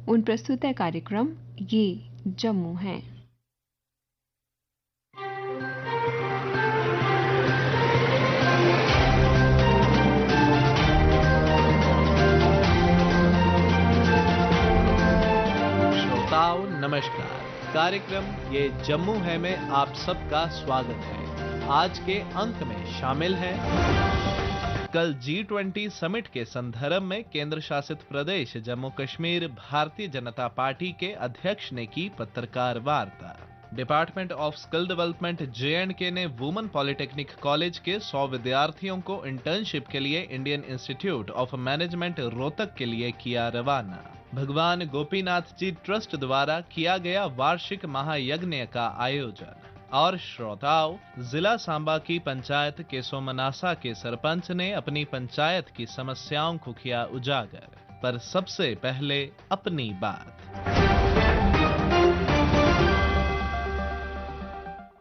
उन प्रस्तुत है कार्यक्रम ये जम्मू है। श्रोताओं नमस्कार, कार्यक्रम ये जम्मू है में आप सबका स्वागत है। आज के अंक में शामिल है कल G20 समिट के संदर्भ में केंद्र शासित प्रदेश जम्मू कश्मीर भारतीय जनता पार्टी के अध्यक्ष ने की पत्रकार वार्ता। Department of skill development J&K ने वुमेन पॉलिटेक्निक कॉलेज के 100 विद्यार्थियों को इंटर्नशिप के लिए Indian institute of management Rohtak के लिए किया रवाना। भगवान गोपीनाथ जी ट्रस्ट द्वारा किया गया वार्षिक महायज्ञ का आयोजन। और श्रोताओं, जिला सांबा की पंचायत के सोमनासा के सरपंच ने अपनी पंचायत की समस्याओं को किया उजागर। पर सबसे पहले अपनी बात।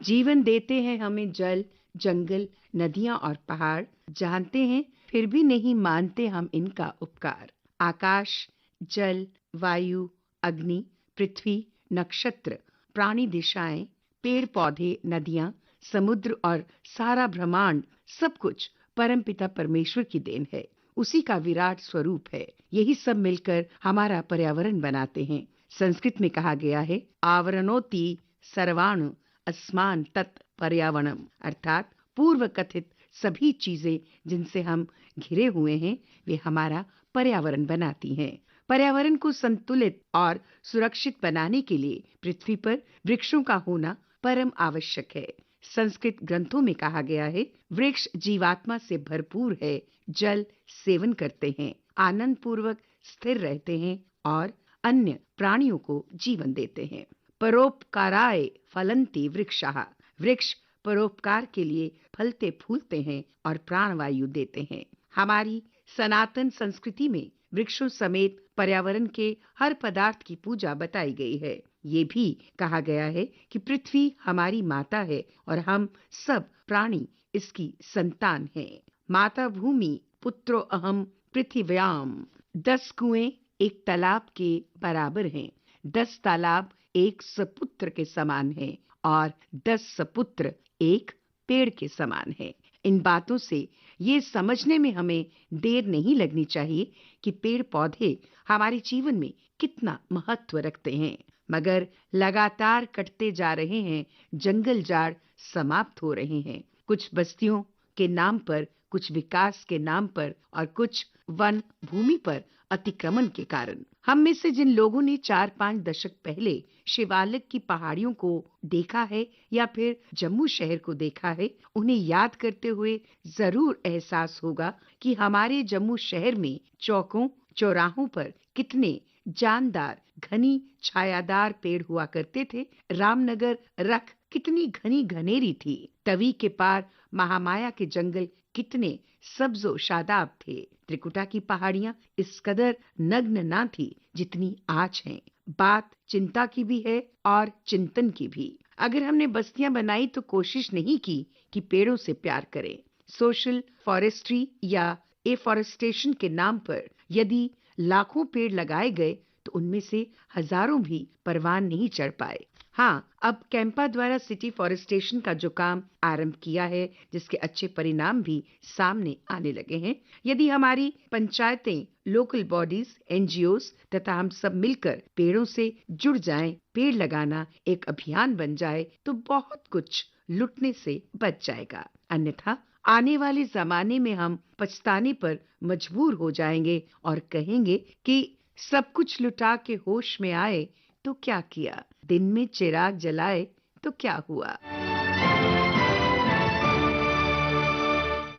जीवन देते हैं हमें जल, जंगल, नदियां और पहाड़, जानते हैं फिर भी नहीं मानते हम इनका उपकार। आकाश, जल, वायु, अग्नि, पृथ्वी, नक्षत्र, प्राणी दिशाएं, पेड़ पौधे, नदियां, समुद्र और सारा ब्रह्मांड, सब कुछ परमपिता परमेश्वर की देन है। उसी का विराट स्वरूप है। यही सब मिलकर हमारा पर्यावरण बनाते हैं। संस्कृत में कहा गया है, आवरणोति सर्वाणु अस्मान तत् पर्यावरणम, अर्थात पूर्व कथित सभी चीजें जिनसे हम घिरे हुए हैं वे हमारा पर्यावरण बनाती हैं। पर्यावरण को संतुलित और सुरक्षित बनाने के लिए पृथ्वी पर वृक्षों का होना परम आवश्यक है। संस्कृत ग्रंथों में कहा गया है, वृक्ष जीवात्मा से भरपूर है, जल सेवन करते हैं, आनंद पूर्वक स्थिर रहते हैं और अन्य प्राणियों को जीवन देते हैं। परोपकाराय फलन्ति वृक्षाः, वृक्ष परोपकार के लिए फलते फूलते हैं और प्राणवायु देते हैं। हमारी सनातन संस्कृति में वृक्षों समेत पर्यावरण के हर पदार्थ की पूजा बताई गई है। ये भी कहा गया है कि पृथ्वी हमारी माता है और हम सब प्राणी इसकी संतान हैं। माता भूमि पुत्रो अहम पृथिव्याम। 10 कुएं एक तालाब के बराबर हैं। 10 तालाब एक सपुत्र के समान हैं और 10 सपुत्र एक पेड़ के समान हैं। इन बातों से ये समझने में हमें देर नहीं लगनी चाहिए कि पेड़ पौधे हमारे जीवन में कितना महत्व रखते हैं। मगर लगातार कटते जा रहे हैं, जंगल जाड़ समाप्त हो रहे हैं। कुछ बस्तियों के नाम पर, कुछ विकास के नाम पर और कुछ वन भूमि पर अतिक्रमण के कारण। हम में से जिन लोगों ने 4-5 दशक पहले शिवालिक की पहाड़ियों को देखा है या फिर जम्मू शहर को देखा है, उन्हें याद करते हुए जरूर एहसास होगा कि हमारे जम्मू शहर में चौकों चौराहों पर कितने जानदार घनी छायादार पेड़ हुआ करते थे। रामनगर रख कितनी घनी घनेरी थी। तवी के पार महामाया के जंगल कितने सब्जो शादाब थे। त्रिकुटा की पहाड़ियां इस कदर नग्न ना थी जितनी आज हैं। बात चिंता की भी है और चिंतन की भी। अगर हमने बस्तियां बनाई तो कोशिश नहीं की कि पेड़ों से प्यार करें। सोशल फॉरेस्ट्री या एफॉरेस्टेशन के नाम पर यदि लाखों पेड़ लगाए गए तो उनमें से हजारों भी परवान नहीं चढ़ पाए। हाँ, अब कैंपा द्वारा सिटी फॉरेस्टेशन का जो काम आरंभ किया है, जिसके अच्छे परिणाम भी सामने आने लगे हैं। यदि हमारी पंचायतें, लोकल बॉडीज, NGOs तथा हम सब मिलकर पेड़ों से जुड़ जाएं, पेड़ लगाना एक अभियान बन जाए तो बहुत कुछ लुटने से बच जाएगा। अन्यथा आने वाले जमाने में हम पछताने पर मजबूर हो जाएंगे और कहेंगे कि सब कुछ लुटा के होश में आए तो क्या किया, दिन में चिराग जलाए तो क्या हुआ।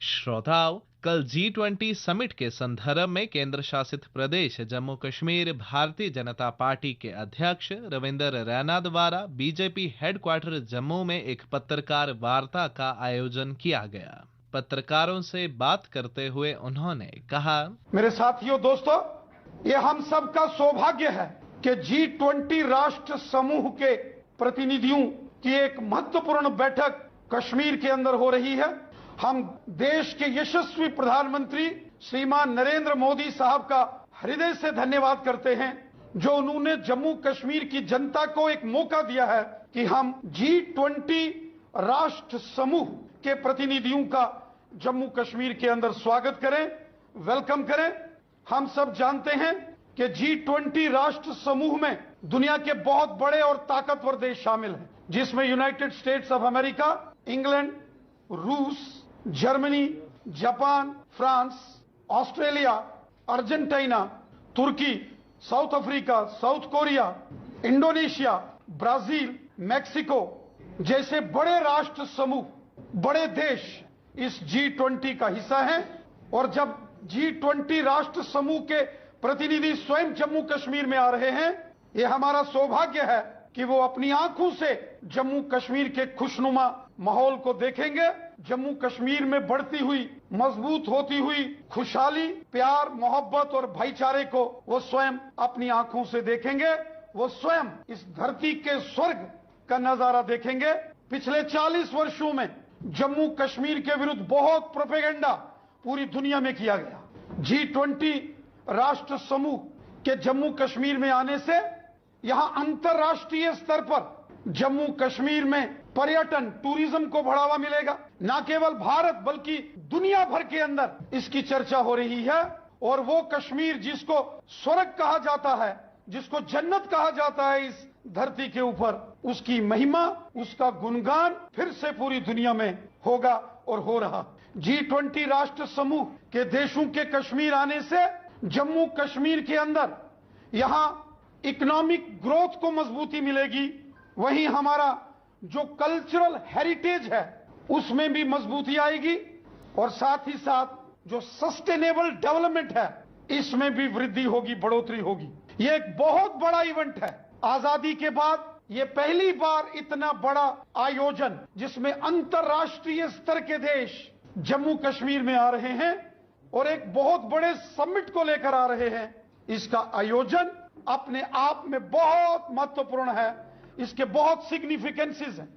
श्रोताओं, कल G20 समिट के संदर्भ में केंद्र शासित प्रदेश जम्मू कश्मीर भारतीय जनता पार्टी के अध्यक्ष रविंदर रैना द्वारा बीजेपी हेडक्वार्टर जम्मू में एक पत्रकार वार्ता का आयोजन किया गया। पत्रकारों से बात करते हुए उन्होंने कहा, मेरे साथियों, दोस्तों, ये हम सब का सौभाग्य है कि G20 राष्ट्र समूह के प्रतिनिधियों की एक महत्वपूर्ण बैठक कश्मीर के अंदर हो रही है। हम देश के यशस्वी प्रधानमंत्री श्रीमान नरेंद्र मोदी साहब का हृदय से धन्यवाद करते हैं जो उन्होंने जम्मू कश्मीर की जनता को एक मौका दिया है कि हम G20 राष्ट्र समूह के प्रतिनिधियों का जम्मू कश्मीर के अंदर स्वागत करें, वेलकम करें। हम सब जानते हैं कि G20 राष्ट्र समूह में दुनिया के बहुत बड़े और ताकतवर देश शामिल हैं, जिसमें United States of America, England, रूस, Germany, Japan, France, Australia, Argentina, तुर्की, South Africa, South Korea, Indonesia, Brazil, Mexico जैसे बड़े राष्ट्र समूह, बड़े देश इस G20 का हिस्सा हैं। और जब G20 राष्ट्र समूह के प्रतिनिधि स्वयं जम्मू कश्मीर में आ रहे हैं, ये हमारा सौभाग्य है कि वो अपनी आंखों से जम्मू कश्मीर के खुशनुमा माहौल को देखेंगे, जम्मू कश्मीर में बढ़ती हुई, मजबूत होती हुई खुशहाली, प्यार, मोहब्बत और भाईचारे को वो स्वयं अपनी आंखों से देखेंगे। वो स्वयं इस धरती के स्वर्ग का नजारा देखेंगे। पिछले 40 वर्षों में जम्मू कश्मीर के विरुद्ध बहुत प्रोपेगेंडा पूरी दुनिया में किया गया। G20 राष्ट्र समूह के जम्मू कश्मीर में आने से यहां अंतर्राष्ट्रीय स्तर पर जम्मू कश्मीर में पर्यटन, टूरिज्म को बढ़ावा मिलेगा। न केवल भारत बल्कि दुनिया भर के अंदर इसकी चर्चा हो रही है। और वो कश्मीर जिसको स्वर्ग कहा जाता है, जिसको जन्नत कहा जाता है इस धरती के ऊपर, उसकी महिमा, उसका गुणगान फिर से पूरी दुनिया में होगा और हो रहा। G20 राष्ट्र समूह के देशों के कश्मीर आने से जम्मू कश्मीर के अंदर यहां इकोनॉमिक ग्रोथ को मजबूती मिलेगी, वहीं हमारा जो कल्चरल हेरिटेज है उसमें भी मजबूती आएगी, और साथ ही साथ जो सस्टेनेबल डेवलपमेंट है इसमें भी वृद्धि होगी, बढ़ोतरी होगी। ये एक बहुत बड़ा इवेंट है। आजादी के बाद ये पहली बार इतना बड़ा आयोजन जिसमें अंतर्राष्ट्रीय स्तर के देश जम्मू कश्मीर में आ रहे हैं और एक बहुत बड़े समिट को लेकर आ रहे हैं। इसका आयोजन अपने आप में बहुत महत्वपूर्ण है, इसके बहुत सिग्निफिकेंसेस हैं।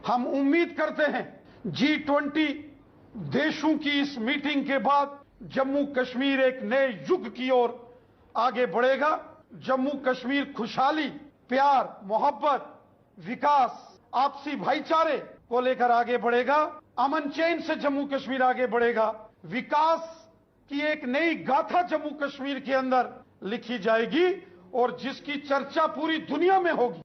हम उम्मीद करते हैं G20 देशों की इस मीटिंग के बाद जम्मू कश्मीर एक नए युग की ओर आगे बढ़ेगा। जम्मू कश्मीर खुशहाली, प्यार, मोहब्बत, विकास, आपसी भाईचारे को लेकर आगे बढ़ेगा। अमन चैन से जम्मू कश्मीर आगे बढ़ेगा। विकास की एक नई गाथा जम्मू कश्मीर के अंदर लिखी जाएगी और जिसकी चर्चा पूरी दुनिया में होगी।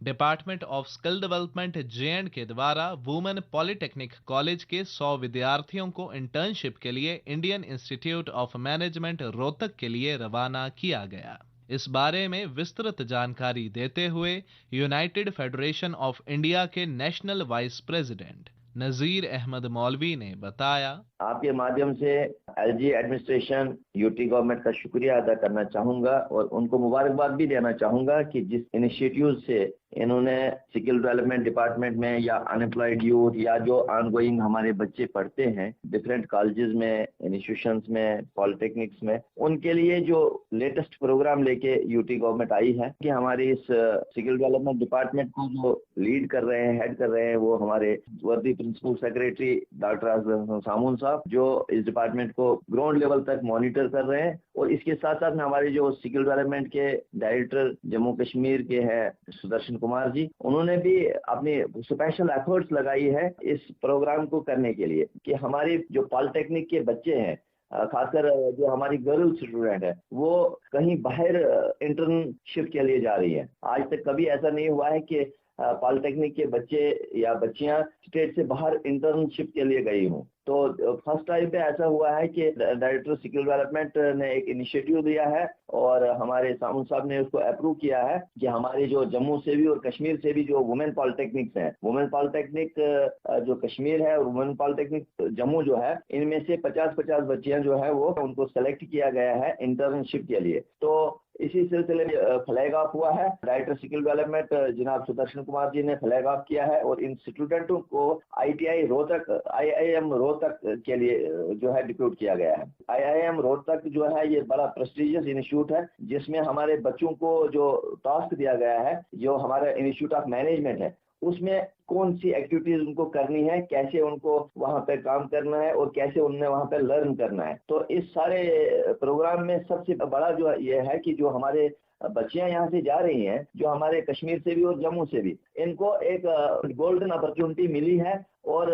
Department of skill development J&K द्वारा वुमेन पॉलिटेक्निक कॉलेज के 100 विद्यार्थियों को इंटर्नशिप के लिए Indian institute of management Rohtak के लिए रवाना किया गया। इस बारे में विस्तृत जानकारी देते हुए यूनाइटेड फेडरेशन ऑफ इंडिया के national vice president Nazir Ahmad मौलवी ने बताया, आपके माध्यम से LG एडमिनिस्ट्रेशन, यूटी गवर्नमेंट का शुक्रिया अदा करना चाहूंगा और उनको मुबारकबाद भी देना चाहूंगा कि जिस इनिशिएटिव से इन्होंने स्किल डेवलपमेंट डिपार्टमेंट में या अनएम्प्लॉयड यूथ या जो ऑनगोइंग हमारे बच्चे पढ़ते हैं डिफरेंट कॉलेजेस में, इंस्टीट्यूशंस में, पॉलिटेक्निक्स में, उनके लिए जो लेटेस्ट प्रोग्राम लेके यूटी गवर्नमेंट आई है कि हमारे इस स्किल डेवलपमेंट डिपार्टमेंट को जो लीड कर रहे हैं, हेड कर रहे हैं, वो हमारे वर्दी प्रिंसिपल सेक्रेटरी डॉक्टर आजम सामून साहब, जो इस डिपार्टमेंट को ग्राउंड लेवल तक मॉनिटर कर रहे हैं। और इसके साथ साथ में हमारे जो स्किल डेवलपमेंट के डायरेक्टर जम्मू कश्मीर के हैं सुदर्शन कुमार जी, उन्होंने भी अपनी स्पेशल एफर्ट्स लगाई है इस प्रोग्राम को करने के लिए कि हमारे जो पॉलिटेक्निक के बच्चे हैं, खासकर जो हमारी गर्ल्स स्टूडेंट है, वो कहीं बाहर इंटर्नशिप के लिए जा रही है। आज तक कभी ऐसा नहीं हुआ है कि पॉलिटेक्निक के बच्चे या बच्चियां स्टेट से बाहर इंटर्नशिप के लिए गई हूँ। तो फर्स्ट टाइम पे ऐसा हुआ है कि डायरेक्टर स्किल डेवलपमेंट ने एक इनिशिएटिव लिया है और हमारे सामून साहब ने उसको अप्रूव किया है कि हमारे जो जम्मू से भी और कश्मीर से भी जो वुमेन पॉलिटेक्निक्स हैं, वुमेन पॉलिटेक्निक जो कश्मीर है और वुमेन पॉलिटेक्निक जम्मू जो है, इनमें से 50-50 बच्चियां जो है वो उनको सेलेक्ट किया गया है इंटर्नशिप के लिए। तो इसी सिलसिले में फ्लैग ऑफ हुआ है। डायरेक्टर स्किल डेवलपमेंट जनाब सुदर्शन कुमार जी ने फ्लैग ऑफ किया है और इन स्टूडेंटों को ITI रोहतक, IIM रोहतक के लिए जो है डिप्यूट किया गया है। IIM रोहतक जो है ये बड़ा प्रेस्टिजियस इंस्टीट्यूट है जिसमें हमारे बच्चों को जो टास्क दिया गया है, जो हमारा इंस्टीट्यूट ऑफ मैनेजमेंट है, उसमें कौन सी एक्टिविटीज उनको करनी है, कैसे उनको वहाँ पे काम करना है और कैसे उन्हें वहाँ पे लर्न करना है। तो इस सारे प्रोग्राम में सबसे बड़ा जो ये है कि जो हमारे बच्चियां यहाँ से जा रही हैं, जो हमारे कश्मीर से भी और जम्मू से भी, इनको एक गोल्डन अपॉर्चुनिटी मिली है और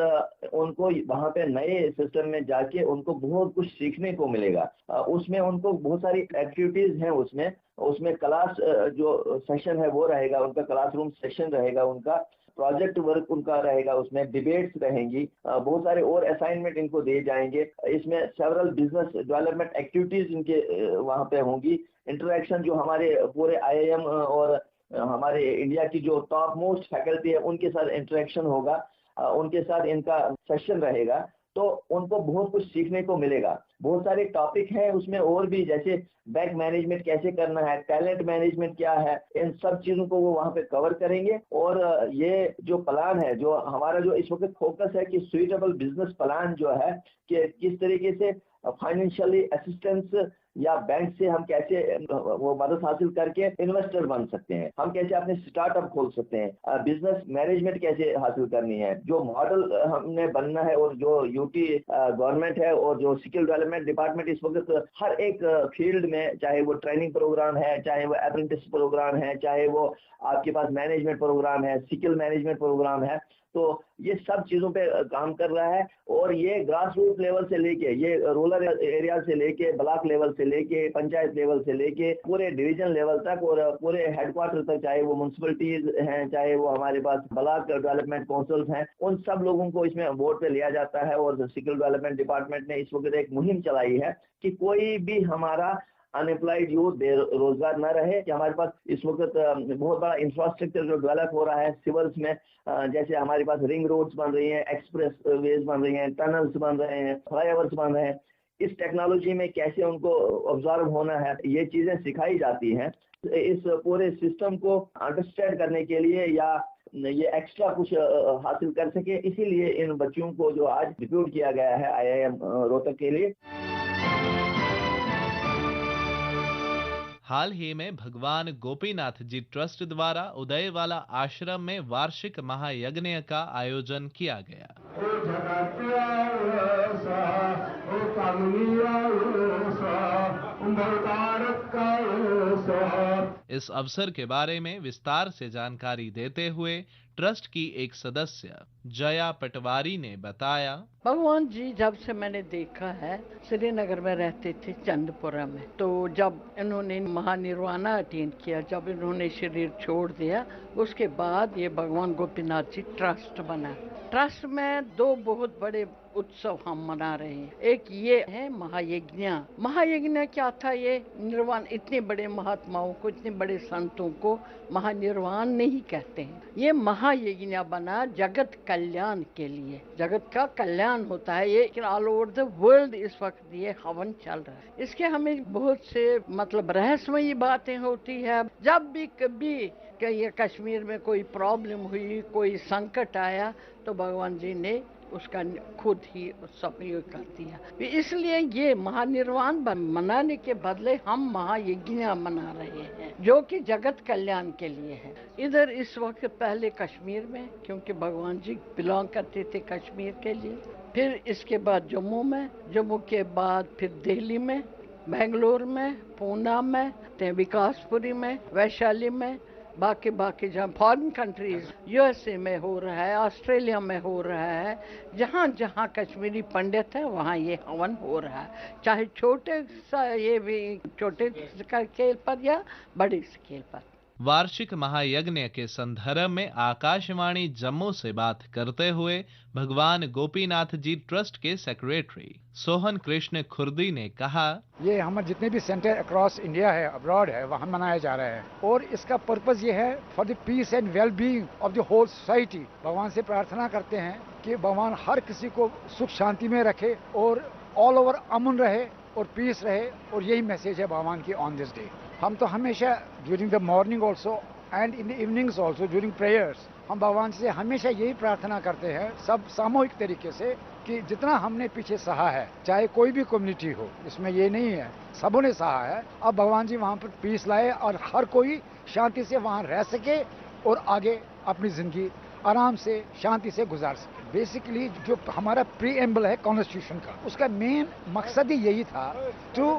उनको वहाँ पे नए सिस्टम में जाके उनको बहुत कुछ सीखने को मिलेगा। उसमें उनको बहुत सारी एक्टिविटीज हैं, उसमें क्लास जो सेशन है वो रहेगा, उनका क्लासरूम सेशन रहेगा, उनका प्रोजेक्ट वर्क उनका रहेगा, उसमें डिबेट्स रहेंगी, बहुत सारे और असाइनमेंट इनको दिए जाएंगे। इसमें सेवरल बिजनेस डेवलपमेंट एक्टिविटीज इनके वहाँ पे होंगी। इंटरेक्शन जो हमारे पूरे IIM और हमारे इंडिया की जो टॉप मोस्ट फैकल्टी है उनके साथ इंटरेक्शन होगा, उनके साथ इनका सेशन रहेगा, तो उनको बहुत कुछ सीखने को मिलेगा। बहुत सारे टॉपिक हैं उसमें और भी, जैसे बैंक मैनेजमेंट कैसे करना है, टैलेंट मैनेजमेंट क्या है, इन सब चीजों को वो वहाँ पे कवर करेंगे। और ये जो प्लान है, जो हमारा जो इस वक्त फोकस है कि सुइटेबल बिजनेस प्लान जो है कि किस तरीके से फाइनेंशियली असिस्टेंस या बैंक से हम कैसे वो मदद हासिल करके इन्वेस्टर बन सकते हैं, हम कैसे अपने स्टार्टअप खोल सकते हैं, बिजनेस मैनेजमेंट कैसे हासिल करनी है, जो मॉडल हमने बनना है। और जो यूटी गवर्नमेंट है और जो स्किल डेवलपमेंट डिपार्टमेंट इस वक्त हर एक फील्ड में, चाहे वो ट्रेनिंग प्रोग्राम है, चाहे वो अप्रेंटिस प्रोग्राम है, चाहे वो आपके पास मैनेजमेंट प्रोग्राम है, स्किल मैनेजमेंट प्रोग्राम है, तो ये सब चीजों पे काम कर रहा है। और ये ग्रास रूट लेवल से लेके, ये रूरल एरिया से लेके, ब्लॉक लेवल से लेके, पंचायत लेवल से लेके पूरे डिवीजन लेवल तक और पूरे हेडक्वार्टर तक, चाहे वो म्युनिसिपलिटीज हैं, चाहे वो हमारे पास ब्लॉक डेवलपमेंट काउंसिल्स हैं, उन सब लोगों को इसमें बोर्ड पे लिया जाता है। और स्किल डेवलपमेंट डिपार्टमेंट ने इस वक्त एक मुहिम चलाई है कि कोई भी हमारा अनएम्प्लॉयड यूथ बेरोजगार न रहे, कि हमारे पास इस वक्त बहुत बड़ा इंफ्रास्ट्रक्चर जो डेवलप हो रहा है सिविल्स में, जैसे हमारे पास रिंग रोड्स बन रही हैं, एक्सप्रेस वेज बन रही हैं, टनल्स बन रहे हैं, फ्लाईओवर्स बन रहे हैं, इस टेक्नोलॉजी में कैसे उनको ऑब्जर्व होना है, ये चीजें सिखाई जाती हैं। इस पूरे सिस्टम को अंडरस्टैंड करने के लिए या ये एक्स्ट्रा कुछ हासिल कर सके, इसीलिए इन बच्चों को जो आज डिप्यूट किया गया है IIM रोहतक के लिए। हाल ही में भगवान गोपीनाथ जी ट्रस्ट द्वारा उदयवाला आश्रम में वार्षिक महायज्ञ का आयोजन किया गया। इस अवसर के बारे में विस्तार से जानकारी देते हुए ट्रस्ट की एक सदस्य जया पटवारी ने बताया, भगवान जी जब से मैंने देखा है, श्रीनगर में रहते थे चंदपुरा में, तो जब इन्होंने महानिर्वाणा अटेन किया, जब इन्होंने शरीर छोड़ दिया, उसके बाद ये भगवान गोपीनाथ जी ट्रस्ट बना। ट्रस्ट में दो बहुत बड़े उत्सव हम मना रहे हैं। एक ये है महायज्ञ। महायज्ञ क्या था? ये निर्वाण, इतने बड़े महात्माओं को, इतने बड़े संतों को महानिर्वाण नहीं कहते हैं। ये महायज्ञ बना जगत कल्याण के लिए, जगत का कल्याण होता है। ये ऑल ओवर द वर्ल्ड इस वक्त ये हवन चल रहा है। इसके हमें बहुत से मतलब रहस्यमयी बातें होती है। जब भी कभी ये कश्मीर में कोई प्रॉब्लम हुई, कोई संकट आया, तो भगवान जी ने उसका खुद ही सब ये कर दिया। इसलिए ये महानिर्वाण मनाने के बदले हम महायज्ञ मना रहे हैं, जो कि जगत कल्याण के लिए है। इधर इस वक्त पहले कश्मीर में, क्योंकि भगवान जी बिलोंग करते थे कश्मीर के लिए, फिर इसके बाद जम्मू में, जम्मू के बाद फिर दिल्ली में, बेंगलोर में, पूना में, विकासपुरी में, वैशाली में, बाकी जहाँ फॉरेन कंट्रीज USA में हो रहा है, ऑस्ट्रेलिया में हो रहा है, जहाँ जहाँ कश्मीरी पंडित है वहाँ ये हवन हो रहा है, चाहे छोटे सा ये भी छोटे स्केल पर या बड़े स्केल पर। वार्षिक महायज्ञ के संदर्भ में आकाशवाणी जम्मू से बात करते हुए भगवान गोपीनाथ जी ट्रस्ट के सेक्रेटरी सोहन कृष्ण खुर्दी ने कहा, ये हमारे जितने भी सेंटर अक्रॉस इंडिया है, अब्रॉड है, वहाँ मनाए जा रहे हैं और इसका पर्पस ये है for the peace and well being of the whole society. भगवान से प्रार्थना करते हैं कि भगवान हर किसी को सुख शांति में रखे और ऑल ओवर अमन रहे और पीस रहे, और यही मैसेज है भगवान की ऑन दिस डे। हम तो हमेशा during the morning also and in the evenings also during prayers हम भगवान से हमेशा यही प्रार्थना करते हैं, सब सामूहिक तरीके से, कि जितना हमने पीछे सहा है, चाहे कोई भी कम्युनिटी हो, इसमें ये नहीं है, सबों ने सहा है, अब भगवान जी वहाँ पर पीस लाए और हर कोई शांति से वहाँ रह सके और आगे अपनी जिंदगी आराम से शांति से गुजार सके। बेसिकली जो हमारा प्रीएम्बल है कॉन्स्टिट्यूशन का, उसका मेन मकसद ही यही था to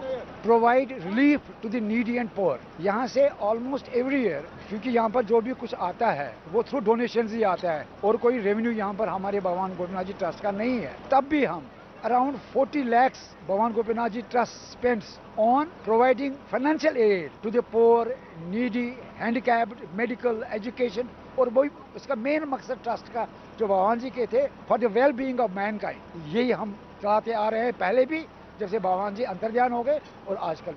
provide relief to the needy and poor. यहाँ से ऑलमोस्ट एवरी ईयर, क्योंकि यहाँ पर जो भी कुछ आता है वो थ्रू डोनेशन ही आता है और कोई रेवेन्यू यहाँ पर हमारे भगवान गोपीनाथ जी ट्रस्ट का नहीं है, तब भी हम around 40 lakhs Bhavan Gopinath Ji Trust spends on providing financial aid to the poor, needy, handicapped, medical, education। और वही उसका मेन मकसद ट्रस्ट का जो भगवान जी के थे, for the well being of Mankind, यही हम चलाते आ रहे हैं, पहले भी जब से भगवान जी अंतर्ध्यान हो गए और आजकल।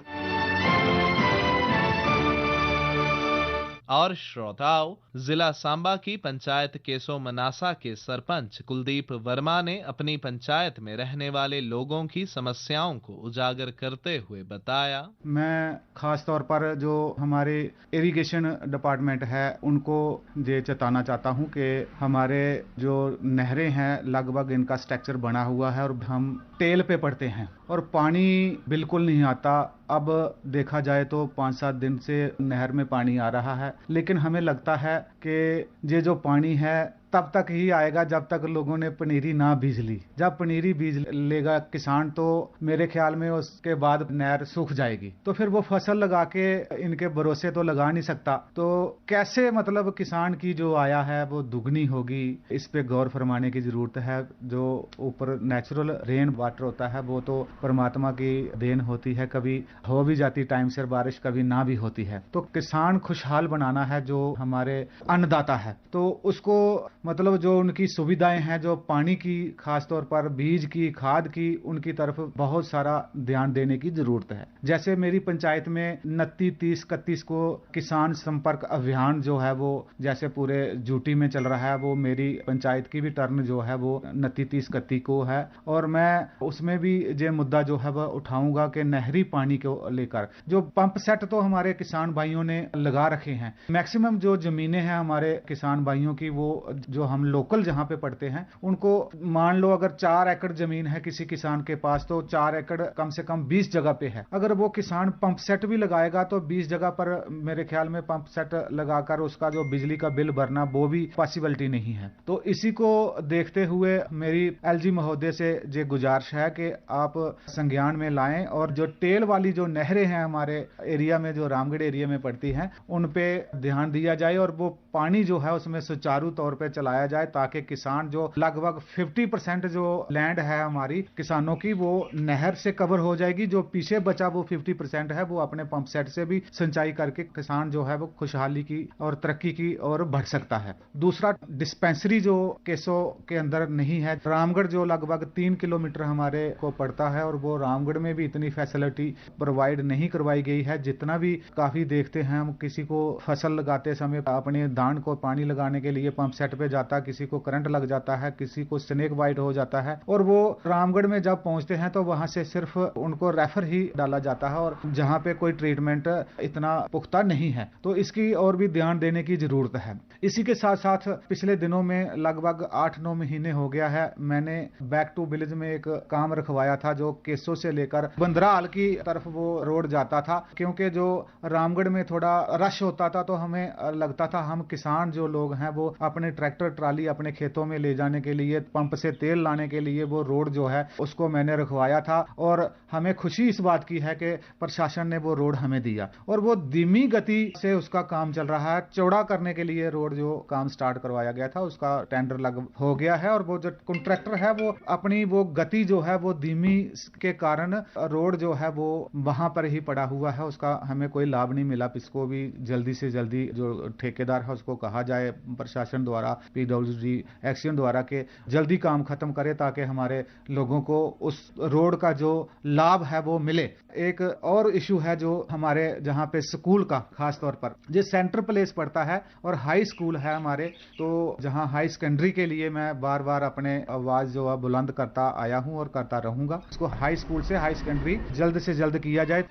और श्रोताओं, जिला सांबा की पंचायत केसो मनासा के सरपंच कुलदीप वर्मा ने अपनी पंचायत में रहने वाले लोगों की समस्याओं को उजागर करते हुए बताया, मैं खास तौर पर जो हमारे इरिगेशन डिपार्टमेंट है उनको ये चेताना चाहता हूं कि हमारे जो नहरें हैं लगभग इनका स्ट्रक्चर बना हुआ है और हम टेल पे पड़ते हैं और पानी बिल्कुल नहीं आता। अब देखा जाए तो 5-7 दिन से नहर में पानी आ रहा है, लेकिन हमें लगता है कि ये जो पानी है तब तक ही आएगा जब तक लोगों ने पनीरी ना बीज ली। जब पनीरी बीज लेगा किसान तो मेरे ख्याल में उसके बाद नहर सूख जाएगी, तो फिर वो फसल लगा के इनके भरोसे तो लगा नहीं सकता। तो कैसे मतलब किसान की जो आया है वो दुगनी होगी, इस पे गौर फरमाने की जरूरत है। जो ऊपर नेचुरल रेन वाटर होता है वो तो परमात्मा की देन होती है, कभी हो भी जाती टाइम से बारिश, कभी ना भी होती है। तो किसान खुशहाल बनाना है जो हमारे अन्नदाता है, तो उसको मतलब जो उनकी सुविधाएं हैं, जो पानी की, खास तौर पर बीज की, खाद की, उनकी तरफ बहुत सारा ध्यान देने की जरूरत है। जैसे मेरी पंचायत में 29, 30, 31 को किसान संपर्क अभियान जो है वो जैसे पूरे यूटी में चल रहा है, वो मेरी पंचायत की भी टर्न जो है वो 29, 30, 31 को है। और मैं उसमें भी ये मुद्दा जो है वह उठाऊंगा कि नहरी पानी को लेकर जो पंप सेट तो हमारे किसान भाइयों ने लगा रखे हैं। मैक्सिमम जो जमीनें हैं हमारे किसान भाइयों की, वो जो हम लोकल जहां पे पढ़ते हैं उनको मान लो अगर 4 एकड़ जमीन है किसी किसान के पास, तो 4 एकड़ कम से कम 20 जगह पे है। अगर वो किसान पंप सेट भी लगाएगा तो 20 जगह पर मेरे ख्याल में पंप सेट लगाकर उसका जो बिजली का बिल भरना वो भी पॉसिबिलिटी नहीं है। तो इसी को देखते हुए मेरी एलजी महोदय से ये गुजारिश है कि आप संज्ञान में लाएं और जो टेल वाली जो नहरें हैं हमारे एरिया में, जो रामगढ़ एरिया में पड़ती हैं, उन पे ध्यान दिया जाए और वो पानी जो है उसमें सुचारू तौर पे चलाया जाए, ताकि किसान जो लगभग 50% जो लैंड है हमारी किसानों की वो नहर से कवर हो जाएगी। जो पीछे बचा वो 50% है वो अपने पंप सेट से भी सिंचाई करके किसान जो है वो खुशहाली की और तरक्की की ओर बढ़ सकता है। दूसरा, डिस्पेंसरी जो केसो के अंदर नहीं है, रामगढ़ जो लगभग 3 किलोमीटर हमारे को पड़ता है और वो रामगढ़ में भी इतनी फैसिलिटी प्रोवाइड नहीं करवाई गई है। जितना भी काफी देखते हैं हम, किसी को फसल लगाते समय अपने धान को पानी लगाने के लिए पंप सेट पे जाता, किसी को करंट लग जाता है, किसी को स्नेक बाइट हो जाता है, और वो रामगढ़ में जब पहुंचते हैं तो वहां से सिर्फ उनको रेफर ही डाला जाता है और जहां पे कोई ट्रीटमेंट इतना पुख्ता नहीं है। तो इसकी और भी ध्यान देने की जरूरत है। इसी के साथ साथ पिछले दिनों में लगभग 8-9 महीने हो गया है, मैंने बैक टू विलेज में एक काम रखवाया था जो केसो से लेकर बंदराल की तरफ वो रोड जाता था। क्योंकि जो रामगढ़ में थोड़ा रश होता था तो हमें लगता था हम किसान जो लोग हैं वो अपने ट्रैक्टर ट्राली अपने खेतों में ले जाने के लिए, पंप से तेल लाने के लिए वो रोड जो है उसको मैंने रखवाया था। और हमें खुशी इस बात की है कि प्रशासन ने वो रोड हमें दिया और वो धीमी गति से उसका काम चल रहा है। चौड़ा करने के लिए रोड जो काम स्टार्ट करवाया गया था उसका टेंडर लग हो गया है और वो जो कॉन्ट्रैक्टर है वो अपनी वो गति जो है वो धीमी के कारण रोड जो है वो वहां पर ही पड़ा हुआ है, उसका हमें कोई लाभ नहीं मिला। इसको भी जल्दी से जल्दी जो ठेकेदार है उसको कहा जाए प्रशासन द्वारा, पीडब्ल्यूडी एक्शन द्वारा, के जल्दी काम खत्म करे ताकि हमारे लोगों को उस रोड का जो लाभ है वो मिले। एक और इशू है जो हमारे जहां पे स्कूल का खास तौर पर जो सेंटर प्लेस पड़ता है और हाई स्कूल है हमारे, तो जहां हाई सेकेंडरी के लिए मैं बार बार अपने आवाज जो है बुलंद करता आया हूं और करता रहूंगा। इसको हाई स्कूल से हाई सेकेंडरी जल्द से जल्द किया जाए।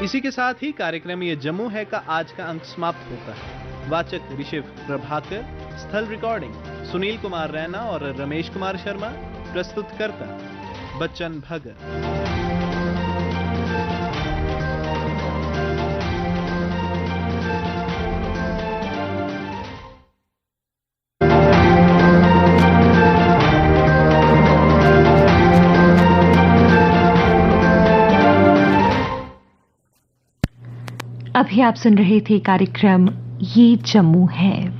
इसी के साथ ही कार्यक्रम ये जम्मू है का आज का अंक समाप्त होता है। वाचक ऋषिव प्रभाकर, स्थल रिकॉर्डिंग सुनील कुमार रैना और रमेश कुमार शर्मा, प्रस्तुतकर्ता बच्चन भगत। अभी आप सुन रहे थे कार्यक्रम ये जम्मू है।